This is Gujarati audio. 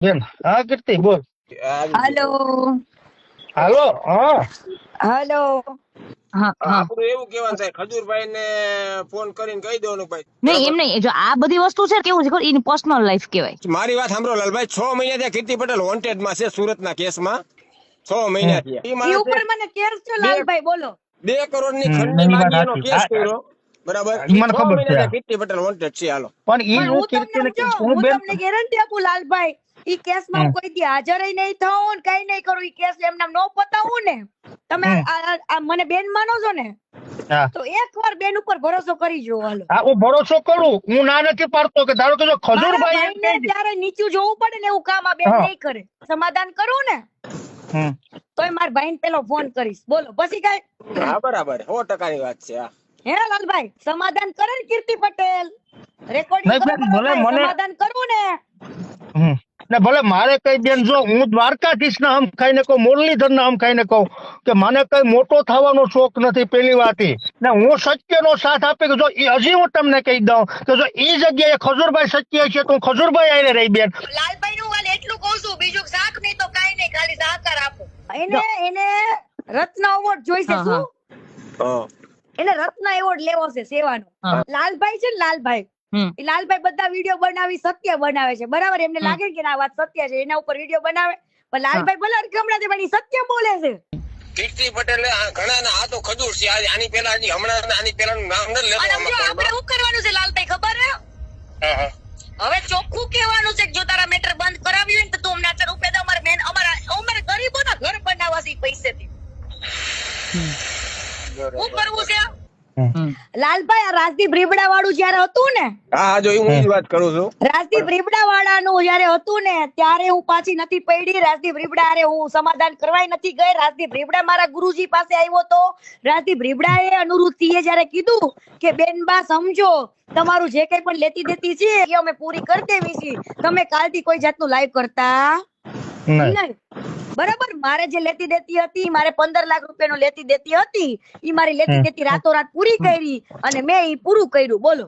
બેન હા કીર્તિ બોલ. હાલો હાલો હા હાલો. હા હા આપણું એવું કેવાનું થાય ખજૂરભાઈ ને ફોન કરીને કહી દેવાનું ભાઈ નહીં એમ બરાબર. નહીં, જો આ બધી વસ્તુ છે કેવું છે ખબર, એની પર્સનલ લાઈફ કહેવાય. મારી વાત સાંભળો લાલભાઈ, 6 મહિના થયા કીર્તિ પટેલ વોન્ટેડ માં છે સુરતના કેસમાં. 6 હમ મહિના થયા. ઈ એ માણસે ઉપર મને કેસ છે બે લાલભાઈ, બોલો. 2 કરોડ ની હમ ખંડની એની વાત માંગી એનો સાચી. કેસ કર્યો. બરાબર. ઈ ઈ મને 6 ખબર મહિના છે. થયા કીર્તિ પટેલ વોન્ટેડ છે. હાલો પણ ઈ પણ હું હું કીર્તિને તમને હું બેન ગેરંટી આપું લાલભાઈ, ઈ કેસમાં હું હમ કોઈ દી હાજર નહીં થાઉં ને કઈ નહીં કરું, ઈ કેસ એમને નો પતાવું ને, તમે હમ આ મને બેન માનો છો ને, હા તો એકવાર બેન ઉપર ભરોસો કરી જો. હાલો, હા હું ભરોસો કરું, હું ના નથી પાડતો કે ધારો કે જો મારા ખજૂરભાઈ એમ ભાઈને કહી દે. ત્યારે નીચું જોવું પડે ને એવું કામ આ બેન હા નહીં કરે. સમાધાન કરું ને હમ તોય મારા ભાઈને પેલો ફોન કરીશ, બોલો પછી કઈ. હા બરાબર 100% ની વાત છે. હા હે લાલભાઈ, સમાધાન કરે ને કીર્તિ પટેલ, રેકોર્ડિંગ નહીં કરો બેન મારા ભલે ભાઈ, મને સમાધાન કરવું ને. હમ ને ભલે મારે કઈ બેન જો હું દ્વારકાધીશ ના આમ ખાઈને કહું, મુરલીધર ના આમ ખાઈને કહું કે મને કઈ મોટો થવાનો શોખ નથી. પેલી વાત ઈ ને હું સત્યનો સાથ આપી કે જો હજી હું તમને કહી દઉં કે જો ઈ જગ્યાએ ખજૂરભાઈ સત્ય છે તો હું ખજૂરભાઈ આઈને રહી બેન. લાલભાઈ નું હાલ એટલું કહું છું, બીજું શાક નહીં તો કાઈ નહીં, ખાલી સહકાર આપો. એને રત્ન એવોર્ડ જોઈશે. શું હા એને રત્ન એવોર્ડ લેવો છે સેવાનો. લાલભાઈ છે ને લાલભાઈ, એ લાલભાઈ બધા વિડીયો બનાવી સત્ય બનાવે છે, બરાબર. એમને લાગે કે આ વાત સત્ય છે, એના ઉપર વિડીયો બનાવે, પણ લાલભાઈ ભલે હમણાં પણ ઈ સત્ય બોલે છે. કીર્તિ પટેલ ઘણા ના આ તો ખજૂર છે. આની પેલા હજી હમણાં આની પેલા નામ નથી લેતો. અને સમજો આપણે શું કરવાનું છે લાલભાઈ ખબર છે? હા હા હવે ચોખ્ખું કહેવાનું છે કે જો તારા મેટર બંધ કરાવી હોય ને તો તું અમને 4 રૂપિયા દે. અમારે મેન અમારે ગરીબોના ઘર બનાવવા છે પૈસેથી. શું કરવું છે લાલભાઈ? આ રાજદીપ રીબડા વાળું જયારે હતું ને, હા જો હું ઈ જ વાત કરું છું. રાજદીપ રીબડા વાળાનું જયારે હતું ને, ત્યારે હું પાછી નથી પડી. રાજદીપ રીબડા હારે હું સમાધાન કરવાય નથી ગઈ. રાજદીપ રીબડા મારા ગુરુજી પાસે આવ્યો તો. રાજદીપ રીબડાએ અનુરુદ્ધિએ જયારે કીધું કે બેનબા સમજો, તમારું જે કઈ પણ લેતી દેતી છે એ અમે પૂરી કરી દેવી છીએ, તમે કાલથી કોઈ જાતનું લાઈવ કરતા નહીં. બરાબર. મારે જે લેતી દેતી હતી, મારે 15 લાખ રૂપિયાનો લેતી દેતી હતી, ઈ મારી લેતી દેતી રાતોરાત પૂરી કરી અને મેં ઈ પૂરું કર્યું. બોલો.